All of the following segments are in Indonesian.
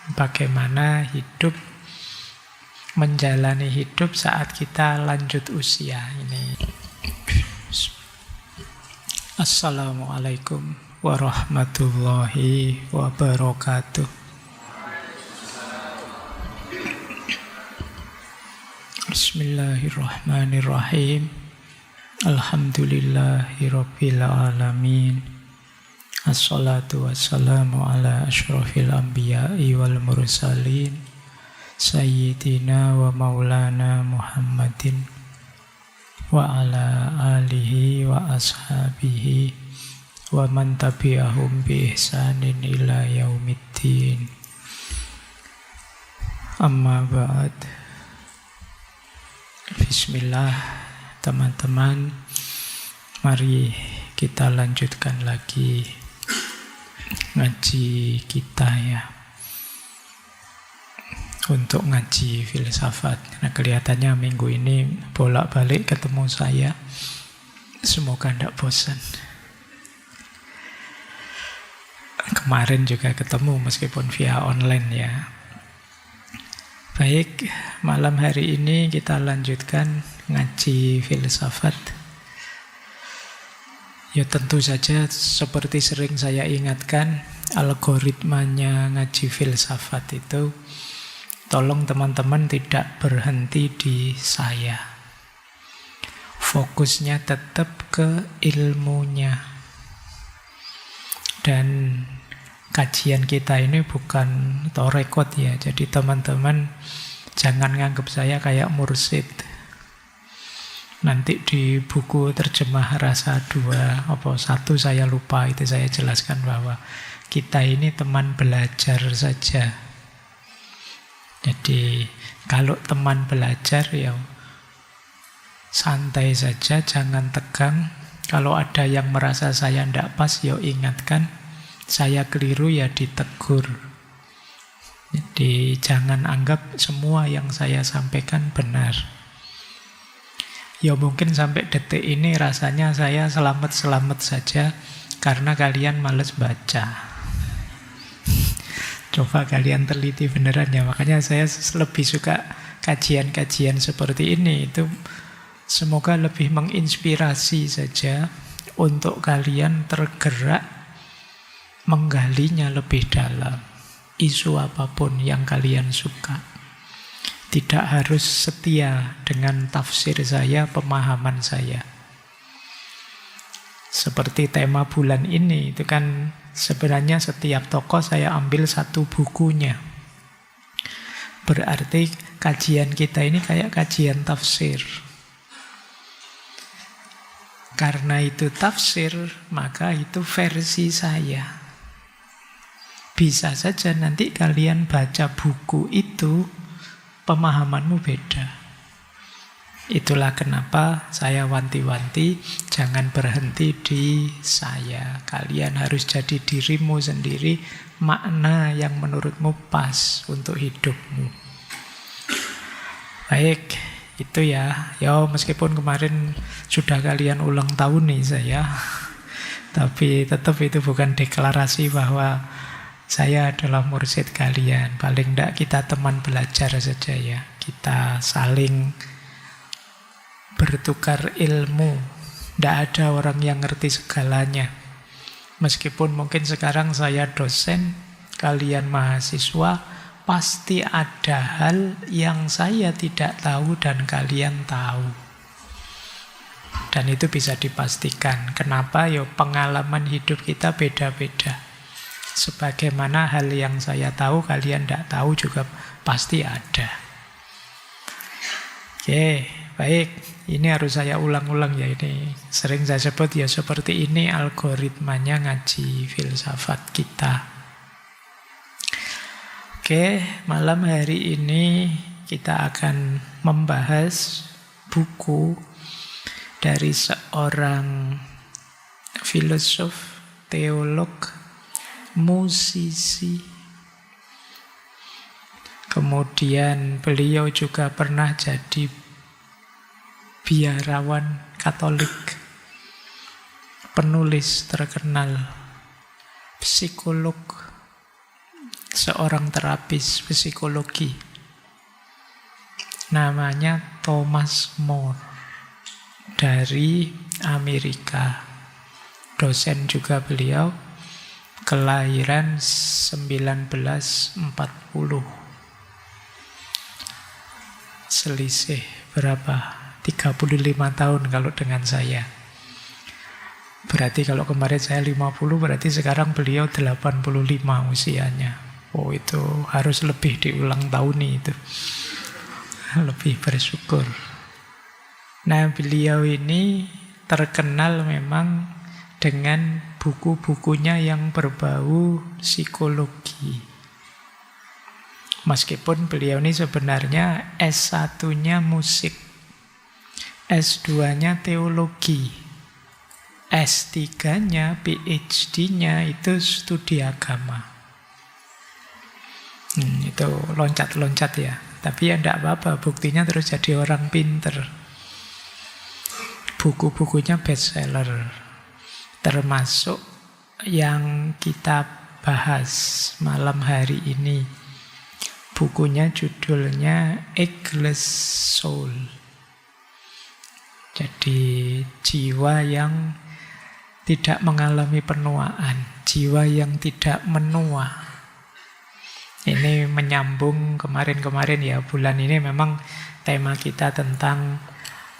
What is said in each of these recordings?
Bagaimana hidup, menjalani hidup saat kita lanjut usia ini. Assalamualaikum warahmatullahi wabarakatuh. Bismillahirrahmanirrahim. Alhamdulillahirabbil alamin. Assalatu wassalamu ala asyrafil anbiya'i wal mursalin Sayyidina wa maulana Muhammadin wa ala alihi wa ashabihi wa man tabi'ahum bi ihsanin ila yaumiddin. Amma ba'd. Bismillah, teman-teman. Mari kita lanjutkan lagi ngaji kita ya. Untuk ngaji filsafat. Nah, kelihatannya minggu ini bolak-balik ketemu saya. Semoga tidak bosan. Kemarin juga ketemu meskipun via online ya. Baik, malam hari ini kita lanjutkan ngaji filsafat. Ya tentu saja seperti sering saya ingatkan, algoritmanya ngaji filsafat itu tolong teman-teman tidak berhenti di saya. Fokusnya tetap ke ilmunya. Dan kajian kita ini bukan torekot ya. Jadi teman-teman jangan nganggap saya kayak mursyid. Nanti di buku terjemah rasa 2 apa 1 saya lupa, itu saya jelaskan bahwa kita ini teman belajar saja. Jadi kalau teman belajar ya santai saja, jangan tegang. Kalau ada yang merasa saya tidak pas ya ingatkan, saya keliru ya ditegur. Jadi jangan anggap semua yang saya sampaikan benar. Ya mungkin sampai detik ini rasanya saya selamat-selamat saja karena kalian males baca. Coba kalian teliti beneran ya. Makanya saya lebih suka kajian-kajian seperti ini. Itu semoga lebih menginspirasi saja untuk kalian tergerak menggalinya lebih dalam. Isu apapun yang kalian suka. Tidak harus setia dengan tafsir saya, pemahaman saya. Seperti tema bulan ini, itu kan sebenarnya setiap tokoh saya ambil satu bukunya. Berarti kajian kita ini kayak kajian tafsir. Karena itu tafsir, maka itu versi saya. Bisa saja nanti kalian baca buku itu, pemahamanmu beda. Itulah kenapa saya wanti-wanti jangan berhenti di saya. Kalian harus jadi dirimu sendiri, makna yang menurutmu pas untuk hidupmu. Baik, itu ya. Ya meskipun kemarin sudah kalian ulang tahun nih saya, tapi tetap itu bukan deklarasi bahwa saya adalah mursyid kalian. Paling tidak kita teman belajar saja ya. Kita saling bertukar ilmu. Tidak ada orang yang ngerti segalanya. Meskipun mungkin sekarang saya dosen, kalian mahasiswa, pasti ada hal yang saya tidak tahu dan kalian tahu. Dan itu bisa dipastikan. Kenapa? Ya pengalaman hidup kita beda-beda. Sebagaimana hal yang saya tahu, kalian tidak tahu juga pasti ada. Oke, baik. Ini harus saya ulang-ulang ya ini. Sering saya sebut ya seperti ini algoritmanya ngaji filsafat kita. Oke, malam hari ini kita akan membahas buku dari seorang filosof, teolog, musisi. Kemudian beliau juga pernah jadi biarawan Katolik, penulis terkenal, psikolog, seorang terapis psikologi. Namanya Thomas More dari Amerika. Dosen juga beliau, kelahiran 1940. Selisih berapa? 35 tahun kalau dengan saya. Berarti kalau kemarin saya 50, berarti sekarang beliau 85 usianya. Oh, itu harus lebih diulang tahun itu. Lebih bersyukur. Nah, beliau ini terkenal memang dengan buku-bukunya yang berbau psikologi. Meskipun beliau ini sebenarnya S1-nya musik, S2-nya teologi, S3-nya, PhD-nya itu studi agama. Itu loncat-loncat ya. Tapi ya tidak apa-apa, buktinya terus jadi orang pinter. Buku-bukunya bestseller. Termasuk yang kita bahas malam hari ini. Bukunya judulnya Eggless Soul. Jadi jiwa yang tidak mengalami penuaan, jiwa yang tidak menua. Ini menyambung kemarin-kemarin ya, bulan ini memang tema kita tentang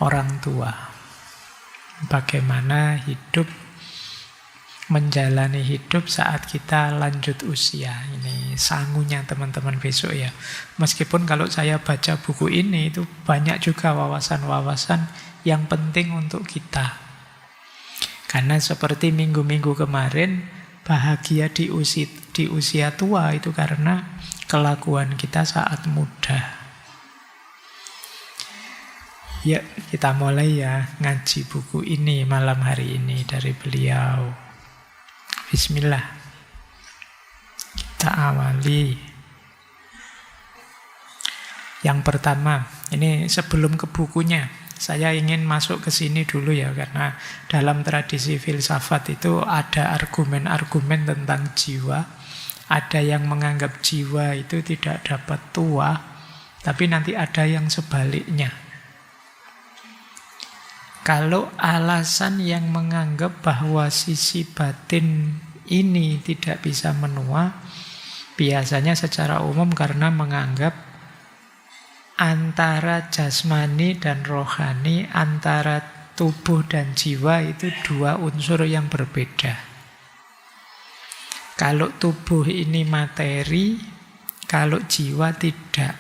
orang tua. Bagaimana hidup, menjalani hidup saat kita lanjut usia. Ini sangunya teman-teman besok ya. Meskipun kalau saya baca buku ini itu banyak juga wawasan-wawasan yang penting untuk kita. Karena seperti minggu-minggu kemarin, bahagia di usia tua itu karena kelakuan kita saat muda. Ya, kita mulai ya ngaji buku ini malam hari ini dari beliau. Bismillah. Kita awali. Yang pertama, ini sebelum ke bukunya, saya ingin masuk ke sini dulu ya, karena dalam tradisi filsafat itu ada argumen-argumen tentang jiwa. Ada yang menganggap jiwa itu tidak dapat tua, tapi nanti ada yang sebaliknya. Kalau alasan yang menganggap bahwa sisi batin ini tidak bisa menua, biasanya secara umum karena menganggap antara jasmani dan rohani, antara tubuh dan jiwa itu dua unsur yang berbeda. Kalau tubuh ini materi, kalau jiwa tidak,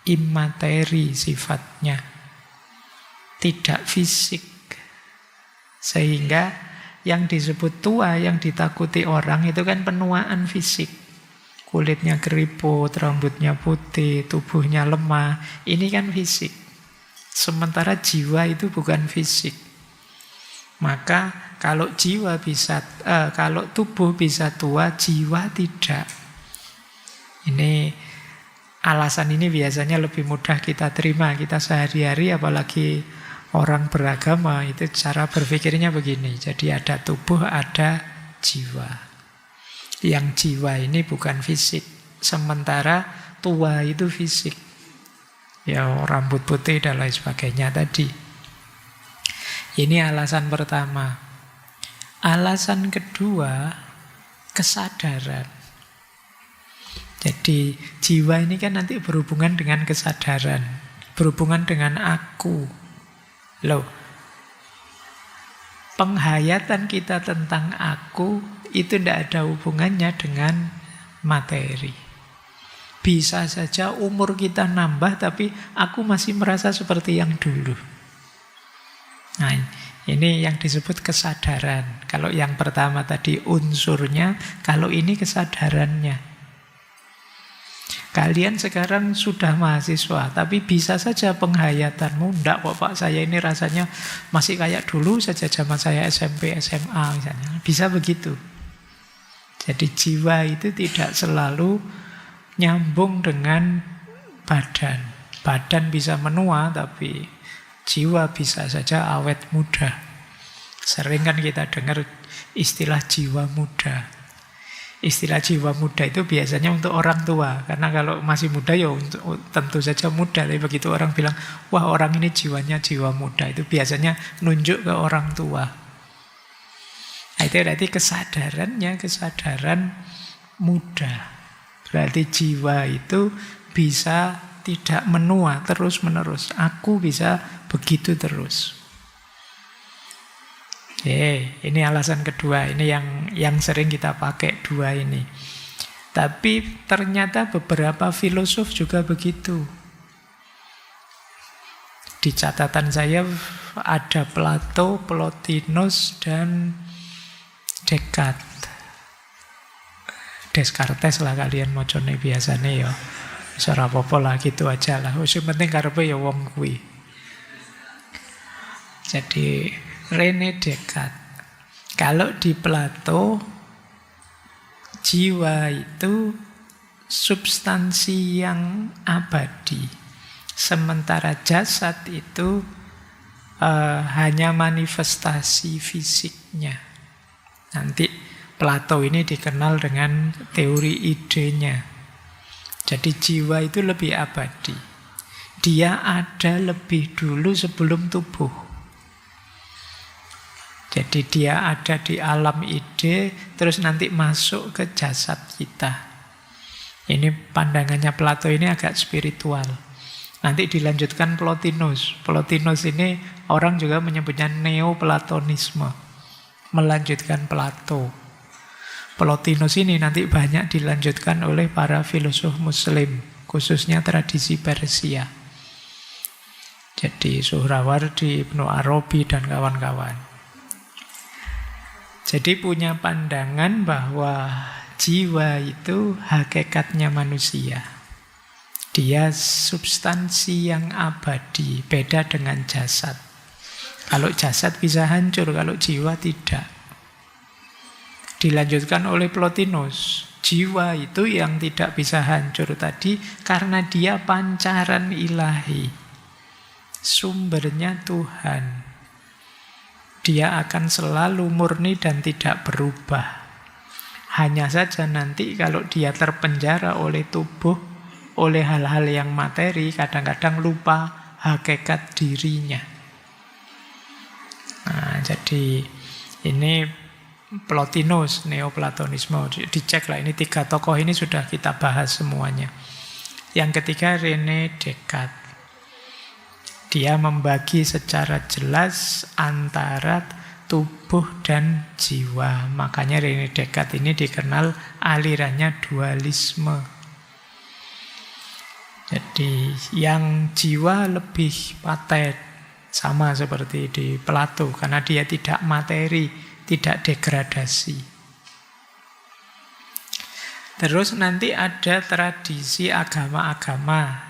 immateri sifatnya, tidak fisik. Sehingga yang disebut tua, yang ditakuti orang itu kan penuaan fisik. Kulitnya keriput, rambutnya putih, tubuhnya lemah. Ini kan fisik. Sementara jiwa itu bukan fisik. Maka kalau kalau tubuh bisa tua, jiwa tidak. Ini alasan ini biasanya lebih mudah kita terima. Kita sehari-hari, apalagi orang beragama, itu cara berpikirnya begini. Jadi ada tubuh, ada jiwa. Yang jiwa ini bukan fisik. Sementara tua itu fisik. Ya, rambut putih dan lain sebagainya tadi. Ini alasan pertama. Alasan kedua, kesadaran. Jadi jiwa ini kan nanti berhubungan dengan kesadaran, berhubungan dengan aku. Loh, penghayatan kita tentang aku itu tidak ada hubungannya dengan materi. Bisa saja umur kita nambah, tapi aku masih merasa seperti yang dulu. Nah, ini yang disebut kesadaran. Kalau yang pertama tadi unsurnya, kalau ini kesadarannya. Kalian sekarang sudah mahasiswa, tapi bisa saja penghayatanmu, enggak kok Pak, saya ini rasanya masih kayak dulu saja zaman saya SMP, SMA misalnya. Bisa begitu. Jadi jiwa itu tidak selalu nyambung dengan badan. Badan bisa menua, tapi jiwa bisa saja awet muda. Sering kan kita dengar istilah jiwa muda. Istilah jiwa muda itu biasanya untuk orang tua. Karena kalau masih muda ya tentu saja muda. Tapi begitu orang bilang, wah orang ini jiwanya jiwa muda, itu biasanya nunjuk ke orang tua. Nah, itu berarti kesadarannya kesadaran muda. Berarti jiwa itu bisa tidak menua terus-menerus. Aku bisa begitu terus. Ini alasan kedua. Ini yang sering kita pakai dua ini. Tapi ternyata beberapa filosof juga begitu. Di catatan saya ada Plato, Plotinus, dan Descartes. Descartes lah kalian mocone biasanya ya. Ora apa-apa lah gitu aja lah. Wis penting karepe ya wong kuwi. Jadi René Descartes. Kalau di Plato jiwa itu substansi yang abadi. Sementara jasad itu hanya manifestasi fisiknya. Nanti Plato ini dikenal dengan teori idenya. Jadi jiwa itu lebih abadi. Dia ada lebih dulu sebelum tubuh. Jadi dia ada di alam ide, terus nanti masuk ke jasad kita. Ini pandangannya Plato ini agak spiritual. Nanti dilanjutkan Plotinus. Plotinus ini orang juga menyebutnya Neoplatonisme. Melanjutkan Plato. Plotinus ini nanti banyak dilanjutkan oleh para filosof Muslim, khususnya tradisi Persia. Jadi Suhrawardi, Ibnu Arabi, dan kawan-kawan. Jadi punya pandangan bahwa jiwa itu hakikatnya manusia. Dia substansi yang abadi, beda dengan jasad. Kalau jasad bisa hancur, kalau jiwa tidak. Dilanjutkan oleh Plotinus. Jiwa itu yang tidak bisa hancur tadi karena dia pancaran ilahi. Sumbernya Tuhan. Dia akan selalu murni dan tidak berubah. Hanya saja nanti kalau dia terpenjara oleh tubuh, oleh hal-hal yang materi, kadang-kadang lupa hakikat dirinya. Nah, jadi ini Plotinus, Neoplatonisme. Dicek lah, ini 3 tokoh ini sudah kita bahas semuanya. Yang ketiga René Descartes. Dia membagi secara jelas antara tubuh dan jiwa. Makanya René Descartes ini dikenal alirannya dualisme. Jadi yang jiwa lebih paten, sama seperti di Plato, karena dia tidak materi, tidak degradasi. Terus nanti ada tradisi agama-agama.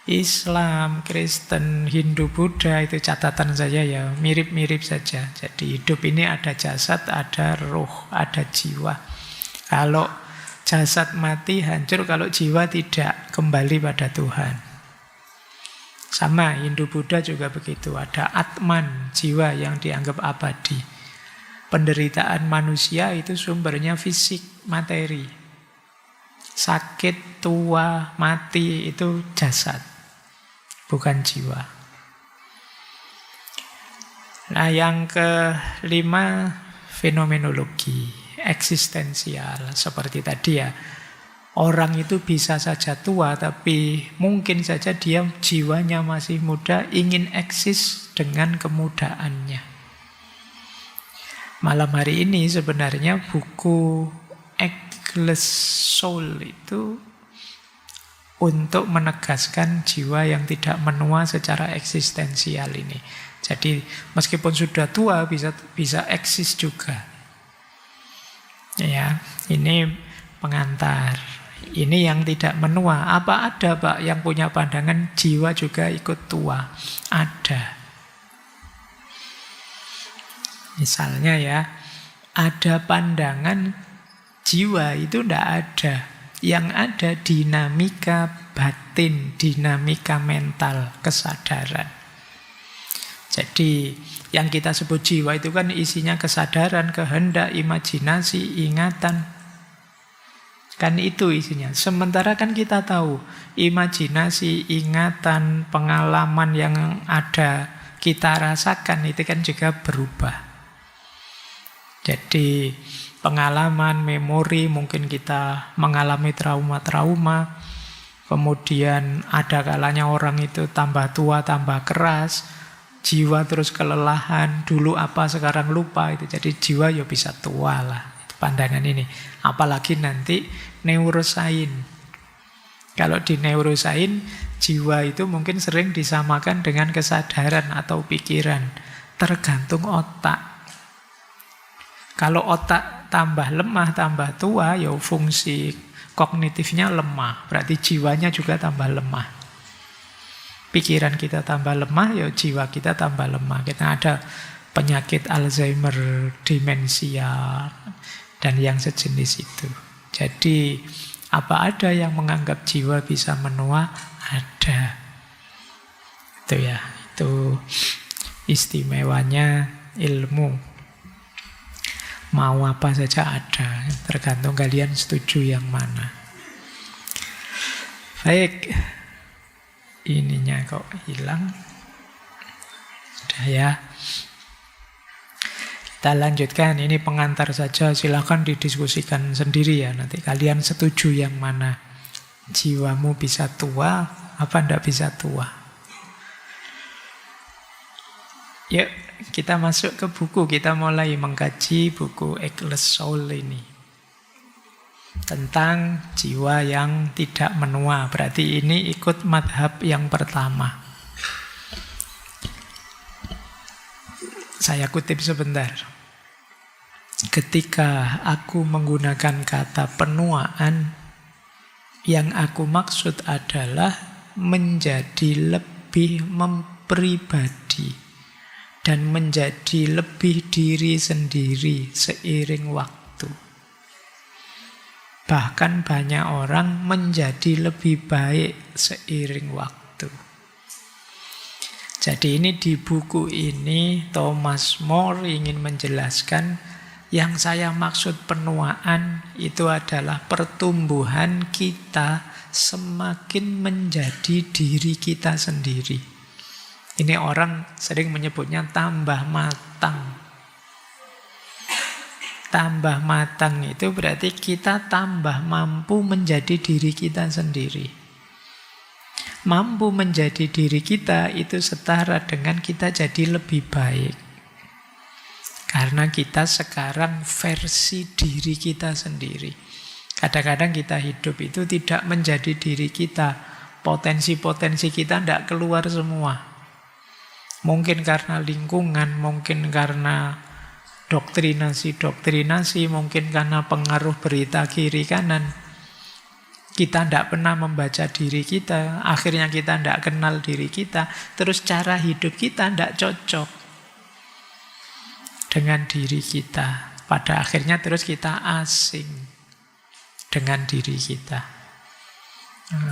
Islam, Kristen, Hindu, Buddha, itu catatan saya ya, mirip-mirip saja. Jadi hidup ini ada jasad, ada roh, ada jiwa. Kalau jasad mati, hancur. Kalau jiwa tidak, kembali pada Tuhan. Sama, Hindu, Buddha juga begitu. Ada Atman, jiwa yang dianggap abadi. Penderitaan manusia itu sumbernya fisik, materi. Sakit, tua, mati itu jasad, bukan jiwa. Nah, yang kelima fenomenologi eksistensial. Seperti tadi ya, orang itu bisa saja tua, tapi mungkin saja dia jiwanya masih muda, ingin eksis dengan kemudaannya. Malam hari ini sebenarnya buku Eggless Soul itu untuk menegaskan jiwa yang tidak menua secara eksistensial ini. Jadi meskipun sudah tua bisa eksis juga. Ya, ini pengantar. Ini yang tidak menua. Apa ada Pak yang punya pandangan jiwa juga ikut tua? Ada. Misalnya ya, ada pandangan jiwa itu tidak ada. Yang ada dinamika batin, dinamika mental, kesadaran. Jadi yang kita sebut jiwa itu kan isinya kesadaran, kehendak, imajinasi, ingatan. Kan itu isinya. Sementara kan kita tahu, imajinasi, ingatan, pengalaman yang ada kita rasakan itu kan juga berubah. Jadi pengalaman, memori, mungkin kita mengalami trauma-trauma, kemudian ada kalanya orang itu tambah tua, tambah keras, jiwa terus kelelahan, dulu apa sekarang lupa, itu jadi jiwa ya bisa tua lah. Itu pandangan ini. Apalagi nanti neuroscience. Kalau di neuroscience, jiwa itu mungkin sering disamakan dengan kesadaran atau pikiran, tergantung otak. Kalau otak tambah lemah, tambah tua, ya fungsi kognitifnya lemah. Berarti jiwanya juga tambah lemah. Pikiran kita tambah lemah, ya jiwa kita tambah lemah. Kita ada penyakit Alzheimer, demensia, dan yang sejenis itu. Jadi, apa ada yang menganggap jiwa bisa menua? Ada. Itu ya, itu istimewanya ilmu. Mau apa saja ada, tergantung kalian setuju yang mana. Baik, ininya kok hilang. Sudah ya. Kita lanjutkan, ini pengantar saja, silakan didiskusikan sendiri ya. Nanti kalian setuju yang mana. Jiwamu bisa tua, apa enggak bisa tua. Yuk, kita masuk ke buku, kita mulai mengkaji buku Eggless Soul ini. Tentang jiwa yang tidak menua, berarti ini ikut madhab yang pertama. Saya kutip sebentar. Ketika aku menggunakan kata penuaan, yang aku maksud adalah menjadi lebih mempribadi dan menjadi lebih diri sendiri seiring waktu. Bahkan banyak orang menjadi lebih baik seiring waktu. Jadi ini di buku ini Thomas More ingin menjelaskan yang saya maksud penuaan itu adalah pertumbuhan kita semakin menjadi diri kita sendiri. Ini orang sering menyebutnya tambah matang. Tambah matang itu berarti kita tambah mampu menjadi diri kita sendiri. Mampu menjadi diri kita itu setara dengan kita jadi lebih baik. Karena kita sekarang versi diri kita sendiri. Kadang-kadang kita hidup itu tidak menjadi diri kita. Potensi-potensi kita tidak keluar semua. Mungkin karena lingkungan, mungkin karena doktrinasi, mungkin karena pengaruh berita kiri kanan. Kita tidak pernah membaca diri kita, akhirnya kita tidak kenal diri kita, terus cara hidup kita tidak cocok dengan diri kita. Pada akhirnya terus kita asing dengan diri kita.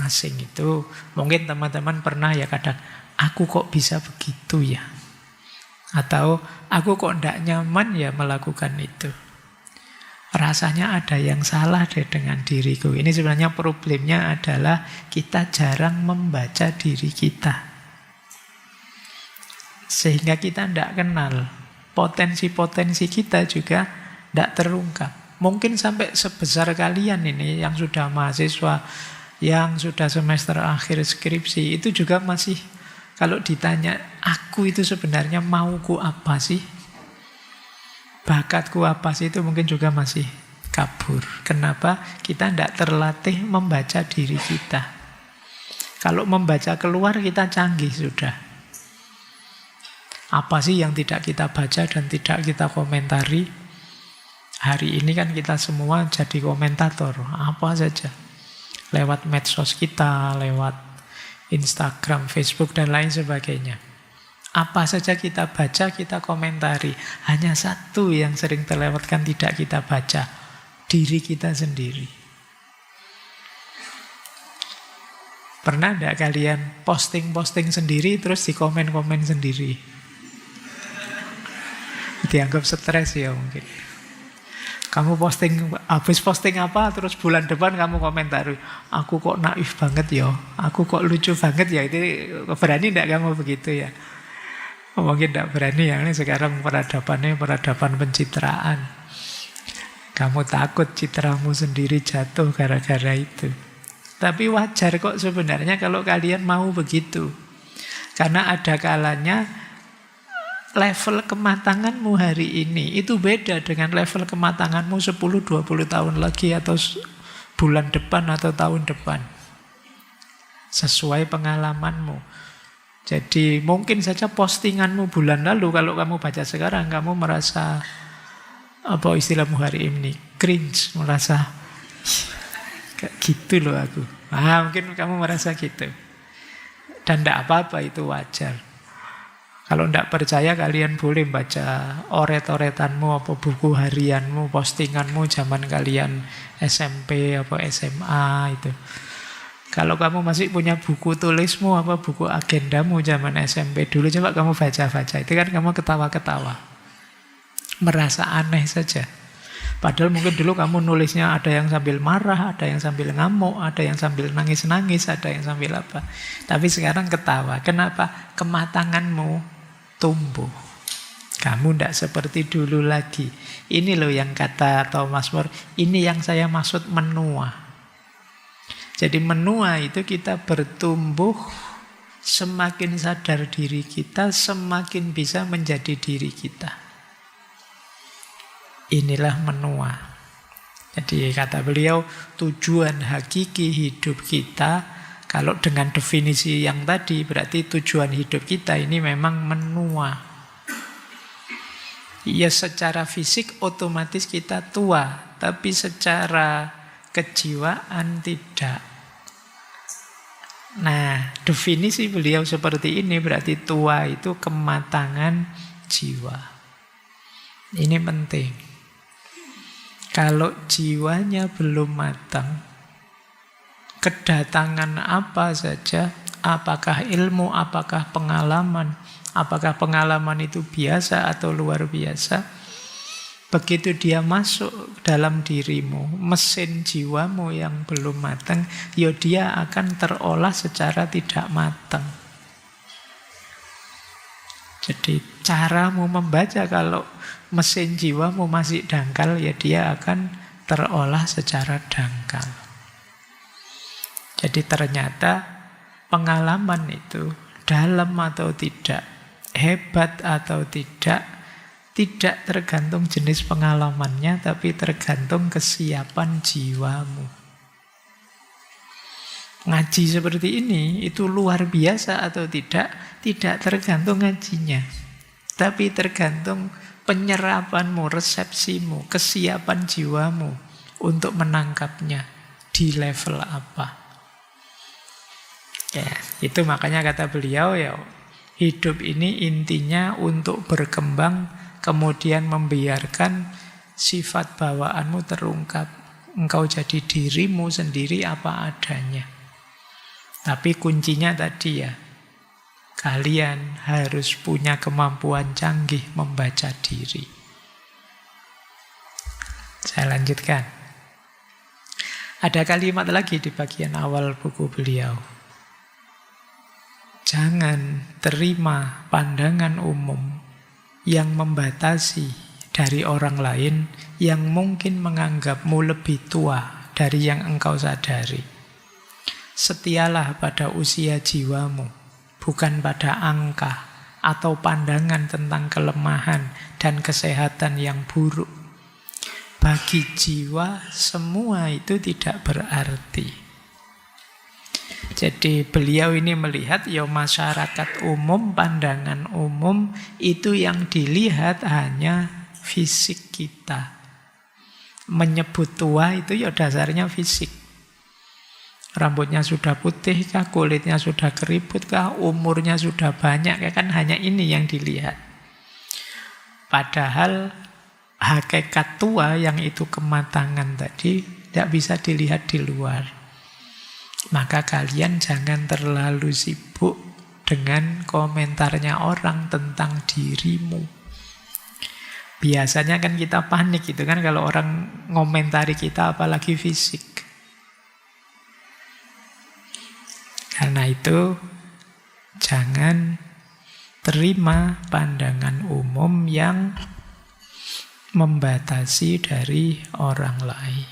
Asing itu, mungkin teman-teman pernah ya kadang, aku kok bisa begitu ya? Atau aku kok tidak nyaman ya melakukan itu? Rasanya ada yang salah deh dengan diriku. Ini sebenarnya problemnya adalah kita jarang membaca diri kita. Sehingga kita tidak kenal. Potensi-potensi kita juga tidak terungkap. Mungkin sampai sebesar kalian ini yang sudah mahasiswa, yang sudah semester akhir skripsi, itu juga masih kalau ditanya, aku itu sebenarnya mauku apa sih? Bakatku apa sih? Itu mungkin juga masih kabur. Kenapa? Kita tidak terlatih membaca diri kita. Kalau membaca keluar, kita canggih sudah. Apa sih yang tidak kita baca dan tidak kita komentari? Hari ini kan kita semua jadi komentator. Apa saja. Lewat medsos kita, lewat Instagram, Facebook, dan lain sebagainya. Apa saja kita baca, kita komentari. Hanya satu yang sering terlewatkan tidak kita baca. Diri kita sendiri. Pernah tidak kalian posting-posting sendiri, terus di komen-komen sendiri? Dianggap stres ya mungkin. Kamu habis posting apa, terus bulan depan kamu komentari, aku kok naif banget ya, aku kok lucu banget ya. Itu berani tidak kamu begitu ya? Mungkin tidak berani ya, ini sekarang peradabannya peradaban pencitraan. Kamu takut citramu sendiri jatuh gara-gara itu. Tapi wajar kok sebenarnya kalau kalian mau begitu. Karena ada kalanya level kematanganmu hari ini itu beda dengan level kematanganmu 10-20 tahun lagi atau bulan depan atau tahun depan. Sesuai pengalamanmu. Jadi mungkin saja postinganmu bulan lalu, kalau kamu baca sekarang kamu merasa, apa istilahmu hari ini, cringe, merasa kayak gitu loh aku. Mungkin kamu merasa gitu. Dan tidak apa-apa, itu wajar. Kalau tidak percaya kalian boleh baca oret-oretanmu, apa buku harianmu, postinganmu zaman kalian SMP apa SMA itu. Kalau kamu masih punya buku tulismu, apa buku agendamu zaman SMP dulu, coba kamu baca-baca. Itu kan kamu ketawa-ketawa. Merasa aneh saja. Padahal mungkin dulu kamu nulisnya ada yang sambil marah, ada yang sambil ngamuk, ada yang sambil nangis-nangis, ada yang sambil apa. Tapi sekarang ketawa. Kenapa? Kematanganmu tumbuh. Kamu tidak seperti dulu lagi. Ini loh yang kata Thomas More, ini yang saya maksud menua. Jadi menua itu kita bertumbuh, semakin sadar diri kita, semakin bisa menjadi diri kita. Inilah menua. Jadi kata beliau, tujuan hakiki hidup kita, kalau dengan definisi yang tadi, berarti tujuan hidup kita ini memang menua. Ya secara fisik otomatis kita tua, tapi secara kejiwaan tidak. Nah, definisi beliau seperti ini berarti tua itu kematangan jiwa. Ini penting. Kalau jiwanya belum matang, kedatangan apa saja, apakah ilmu, apakah pengalaman itu biasa atau luar biasa, begitu dia masuk dalam dirimu, mesin jiwamu yang belum matang, ya dia akan terolah secara tidak matang. Jadi caramu membaca kalau mesin jiwamu masih dangkal, ya dia akan terolah secara dangkal. Jadi ternyata pengalaman itu dalam atau tidak, hebat atau tidak tergantung jenis pengalamannya, tapi tergantung kesiapan jiwamu. Ngaji seperti ini, itu luar biasa atau tidak tergantung ngajinya. Tapi tergantung penyerapanmu, resepsimu, kesiapan jiwamu untuk menangkapnya di level apa. Ya, itu makanya kata beliau, ya hidup ini intinya untuk berkembang, kemudian membiarkan sifat bawaanmu terungkap. Engkau jadi dirimu sendiri apa adanya. Tapi kuncinya tadi ya, kalian harus punya kemampuan canggih membaca diri. Saya lanjutkan. Ada kalimat lagi di bagian awal buku beliau. Jangan terima pandangan umum yang membatasi dari orang lain yang mungkin menganggapmu lebih tua dari yang engkau sadari. Setialah pada usia jiwamu, bukan pada angka atau pandangan tentang kelemahan dan kesehatan yang buruk. Bagi jiwa, semua itu tidak berarti. Jadi beliau ini melihat ya masyarakat umum, pandangan umum itu yang dilihat hanya fisik kita. Menyebut tua itu ya dasarnya fisik. Rambutnya sudah putih kah, kulitnya sudah keriput kah, umurnya sudah banyak kah, kan hanya ini yang dilihat. Padahal hakikat tua yang itu kematangan tadi tidak bisa dilihat di luar. Maka kalian jangan terlalu sibuk dengan komentarnya orang tentang dirimu. Biasanya kan kita panik gitu kan kalau orang ngomentari kita, apalagi fisik. Karena itu jangan terima pandangan umum yang membatasi dari orang lain.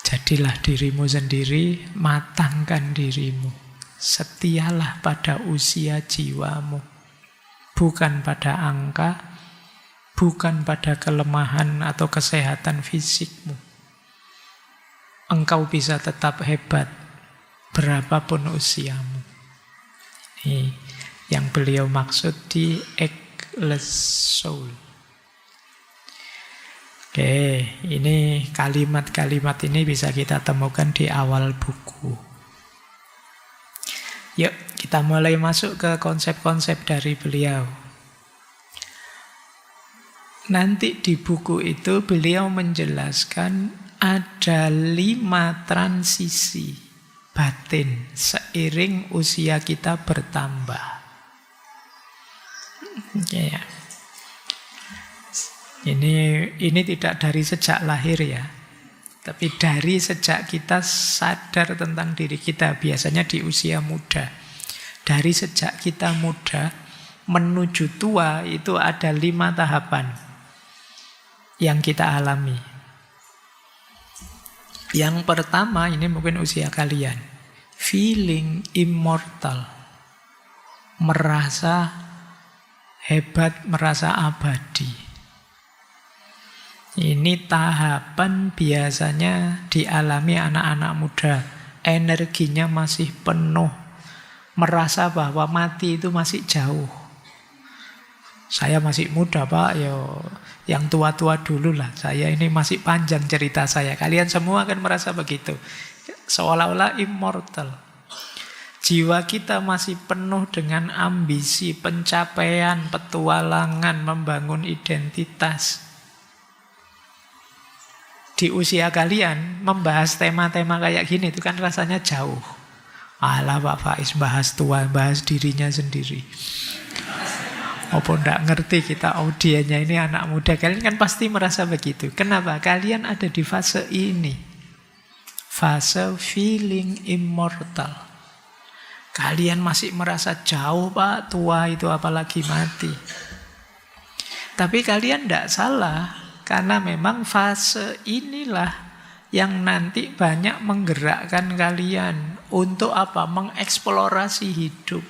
Jadilah dirimu sendiri, matangkan dirimu. Setialah pada usia jiwamu. Bukan pada angka, bukan pada kelemahan atau kesehatan fisikmu. Engkau bisa tetap hebat berapapun usiamu. Ini yang beliau maksud di Eggless Soul. Oke, ini kalimat-kalimat ini bisa kita temukan di awal buku. Yuk, kita mulai masuk ke konsep-konsep dari beliau. Nanti di buku itu beliau menjelaskan ada 5 transisi batin seiring usia kita bertambah. Ya. Ini tidak dari sejak lahir ya, tapi dari sejak kita sadar tentang diri kita, biasanya di usia muda. Dari sejak kita muda menuju tua itu ada 5 tahapan yang kita alami. Yang pertama, ini mungkin usia kalian, feeling immortal. Merasa hebat, merasa abadi. Ini tahapan biasanya dialami anak-anak muda. Energinya masih penuh. Merasa bahwa mati itu masih jauh. Saya masih muda Pak, yang tua-tua dulu lah. Saya ini masih panjang cerita saya. Kalian semua akan merasa begitu. Seolah-olah immortal. Jiwa kita masih penuh dengan ambisi, pencapaian, petualangan, membangun identitas. Di usia kalian membahas tema-tema kayak gini itu kan rasanya jauh. Alah Pak Faiz bahas tua, bahas dirinya sendiri. Apa ndak ngerti kita audiennya ini anak muda. Kalian kan pasti merasa begitu. Kenapa? Kalian ada di fase ini. Fase feeling immortal. Kalian masih merasa jauh Pak, tua itu apalagi mati. Tapi kalian ndak salah. Karena memang fase inilah yang nanti banyak menggerakkan kalian. Untuk apa? Mengeksplorasi hidup.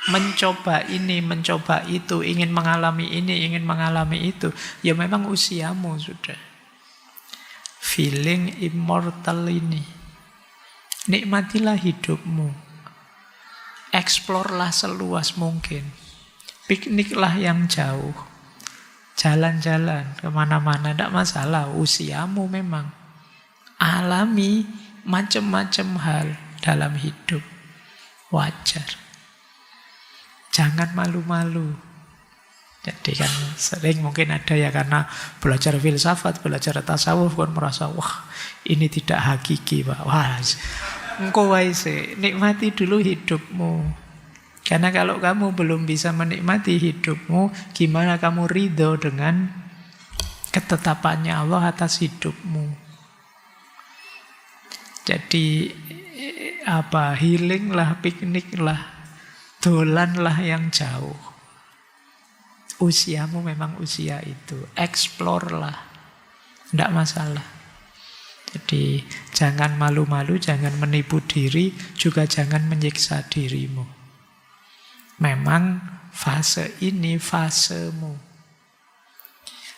Mencoba ini, mencoba itu, ingin mengalami ini, ingin mengalami itu. Ya memang usiamu sudah. Feeling immortal ini. Nikmatilah hidupmu. Eksplorlah seluas mungkin. Pikniklah yang jauh. Jalan-jalan kemana-mana, tidak masalah. Usiamu memang. Alami macam-macam hal dalam hidup. Wajar. Jangan malu-malu. Jadi kan sering mungkin ada ya karena belajar filsafat, belajar tasawuf kan merasa wah ini tidak hakiki Pak. Wah, engkau wae nikmati dulu hidupmu. Karena kalau kamu belum bisa menikmati hidupmu, gimana kamu ridho dengan ketetapannya Allah atas hidupmu? Jadi healing lah, piknik lah, dolan lah yang jauh. Usiamu memang usia itu, explore lah, tidak masalah. Jadi jangan malu-malu, jangan menipu diri, juga jangan menyiksa dirimu. Memang fase ini fasemu.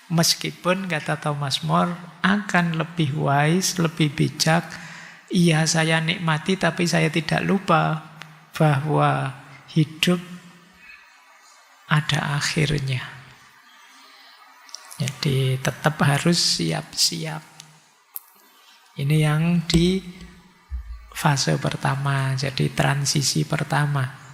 Meskipun kata Thomas More akan lebih wise, lebih bijak. Iya saya nikmati tapi saya tidak lupa bahwa hidup ada akhirnya. Jadi tetap harus siap-siap. Ini yang di fase pertama, jadi transisi pertama.